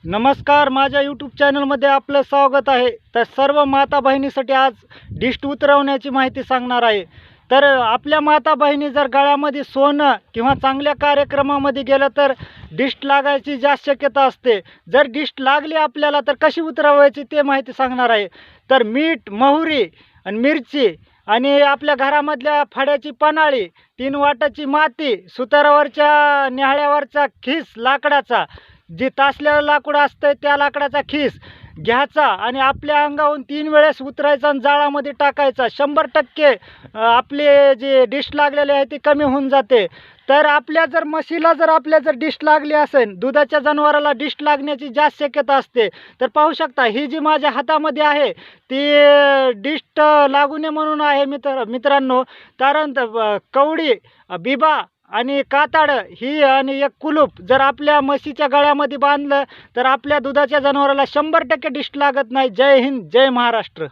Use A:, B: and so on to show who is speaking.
A: नमस्कार, माझ्या यूट्यूब चॅनलमध्ये आपलं स्वागत आहे. तर सर्व माता बहिणीसाठी आज डिस्ट उतरवण्याची माहिती सांगणार आहे. तर आपल्या माता बहिणी जर गळ्यामध्ये सोनं किंवा चांगल्या कार्यक्रमामध्ये गेलं तर डिस्ट लागायची जास्त शक्यता असते. जर डिस्ट लागली आपल्याला तर कशी उतरवायची ते माहिती सांगणार आहे. तर मीठ, मोहरी आणि मिरची आणि आपल्या घरामधल्या फड्याची पन्हाळी, 3 वाटाची माती, सुतारावरच्या न्याहाळ्यावरचा खिस लाकडाचा, जे तासलेलं लाकूड असतं त्या लाकडाचा खिस घ्यायचा आणि आपल्या अंगाहून 3 वेळेस उतरायचा आणि जाळामध्ये टाकायचा. 100% आपले जे डिस्ट लागलेले आहे ते कमी होऊन जाते. तर आपल्या जर म्हशीला जर डिस्ट लागली असेल, दुधाच्या जनावराला डिस्ट लागण्याची जास्त शक्यता असते. तर पाहू शकता ही जी माझ्या हातामध्ये आहे ती डिस्ट लागू नये म्हणून आहे मित्रांनो. कारण कवडी, बिबा आणि कातड ही आणि एक कुलूप जर आपल्या म्हशीच्या गळ्यामध्ये बांधलं तर आपल्या दुधाच्या जनावराला 100% डिस्ट लागत नाही. जय हिंद, जय महाराष्ट्र.